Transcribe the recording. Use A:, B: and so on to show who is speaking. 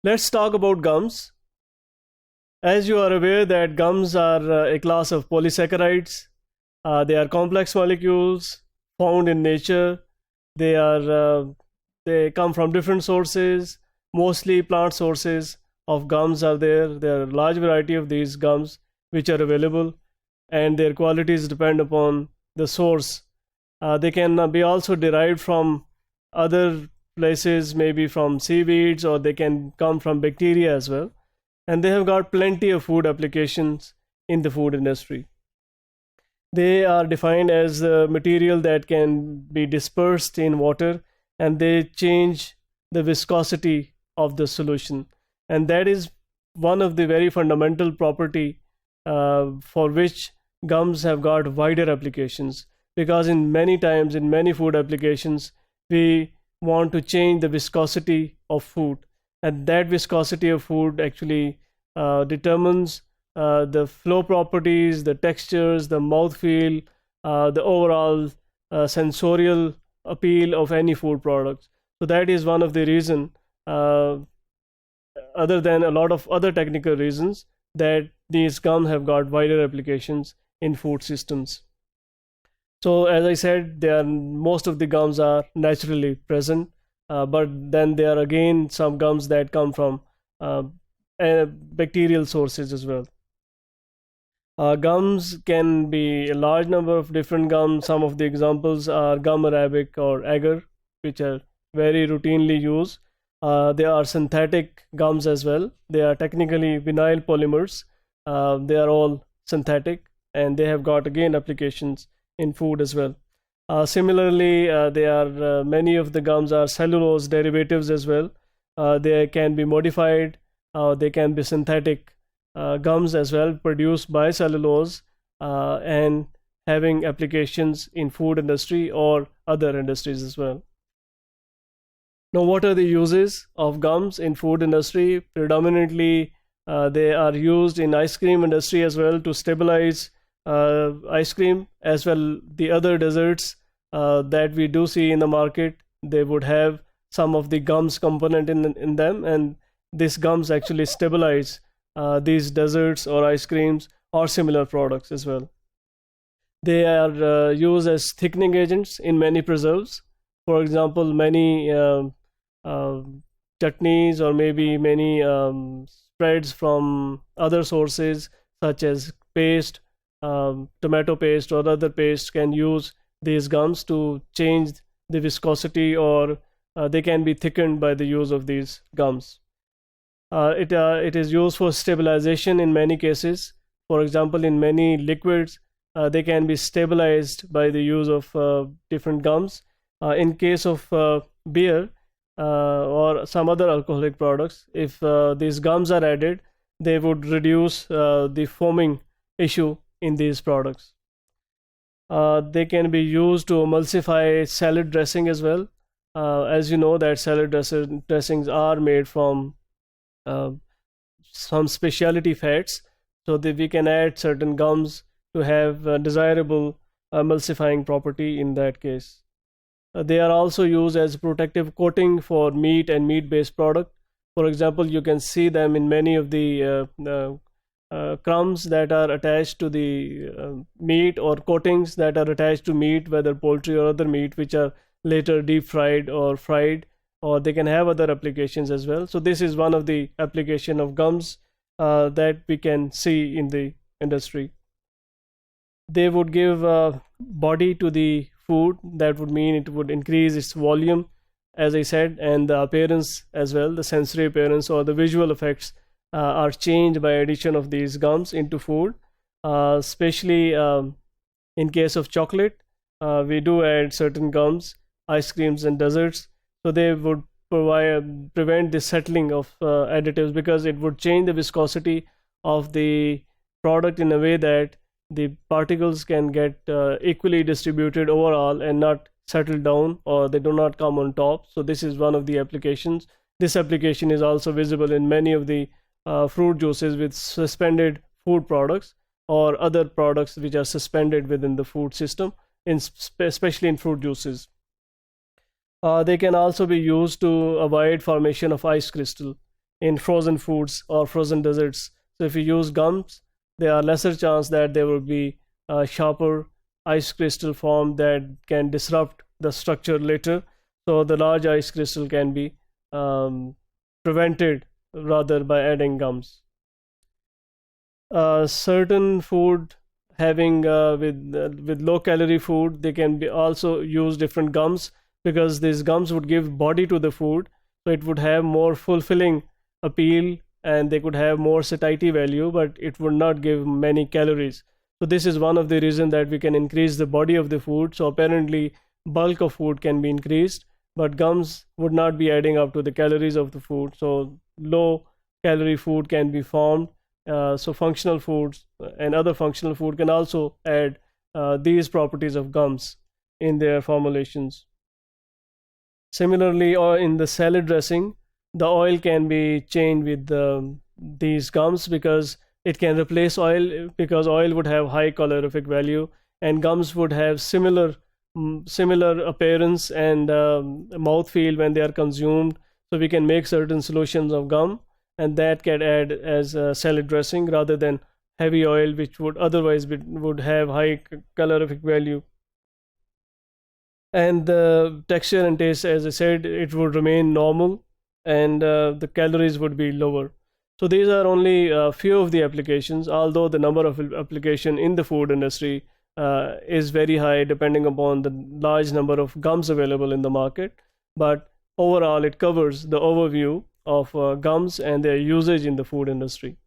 A: Let's talk about gums. As you are aware that gums are a class of polysaccharides. They are complex molecules found in nature. They are they come from different sources, mostly plant sources of gums are there. There are a large variety of these gums which are available, and their qualities depend upon the source. They can be also derived from other places, maybe from seaweeds, or they can come from bacteria as well. And they have got plenty of food applications in the food industry. They are defined as a material that can be dispersed in water, and they change the viscosity of the solution. And that is one of the very fundamental property for which gums have got wider applications, because in many times in many food applications we want to change the viscosity of food, and that viscosity of food actually determines the flow properties, the textures, the mouthfeel, the overall sensorial appeal of any food products. So that is one of the reason, other than a lot of other technical reasons, that these gums have got wider applications in food systems. So as I said, they are, most of the gums are naturally present, but then there are again some gums that come from bacterial sources as well. Gums can be a large number of different gums. Some of the examples are gum arabic or agar, which are very routinely used. There are synthetic gums as well. They are technically vinyl polymers. They are all synthetic, and they have got again applications in food as well. Similarly, there are many of the gums are cellulose derivatives as well. They can be modified. They can be synthetic gums as well, produced by cellulose, and having applications in food industry or other industries as well. Now, what are the uses of gums in food industry? Predominantly, they are used in ice cream industry as well to stabilize ice cream, as well the other desserts that we do see in the market. They would have some of the gums component in them, and these gums actually stabilize these desserts or ice creams or similar products as well. They are used as thickening agents in many preserves. For example, many chutneys or maybe many spreads from other sources such as paste, tomato paste or other paste can use these gums to change the viscosity, or they can be thickened by the use of these gums. It is used for stabilization in many cases. For example, in many liquids, they can be stabilized by the use of different gums. In case of beer or some other alcoholic products, if these gums are added, they would reduce the foaming issue in these products. They can be used to emulsify salad dressing as well. As you know that salad dressings are made from some specialty fats, so that we can add certain gums to have desirable emulsifying property in that case. They are also used as protective coating for meat and meat-based product. For example, you can see them in many of the crumbs that are attached to the meat, or coatings that are attached to meat, whether poultry or other meat, which are later deep fried or fried, or they can have other applications as well. So this is one of the application of gums that we can see in the industry. They would give body to the food. That would mean it would increase its volume, as I said, and the appearance as well, the sensory appearance or the visual effects are changed by addition of these gums into food. Especially in case of chocolate, we do add certain gums, ice creams and desserts, so they would prevent the settling of additives, because it would change the viscosity of the product in a way that the particles can get equally distributed overall and not settle down, or they do not come on top. So this is one of the applications. This application is also visible in many of the fruit juices with suspended food products, or other products which are suspended within the food system, especially in fruit juices. They can also be used to avoid formation of ice crystal. in frozen foods or frozen desserts. So if you use gums, there are lesser chance that there will be a sharper ice crystal form that can disrupt the structure later. So the large ice crystal can be prevented rather by adding gums. Certain food having with low calorie food, they can be also use different gums, because these gums would give body to the food, so it would have more fulfilling appeal and they could have more satiety value, but it would not give many calories. So this is one of the reasons that we can increase the body of the food. So apparently bulk of food can be increased, but gums would not be adding up to the calories of the food. So low calorie food can be formed. So functional foods and other functional food can also add these properties of gums in their formulations. Similarly, or in the salad dressing, the oil can be changed with these gums, because it can replace oil, because oil would have high calorific value and gums would have similar appearance and mouthfeel when they are consumed. So we can make certain solutions of gum, and that can add as a salad dressing rather than heavy oil, which would otherwise would have high calorific value. And the texture and taste, as I said, it would remain normal, and the calories would be lower. So these are only a few of the applications, although the number of application in the food industry is very high depending upon the large number of gums available in the market. But overall, it covers the overview of gums and their usage in the food industry.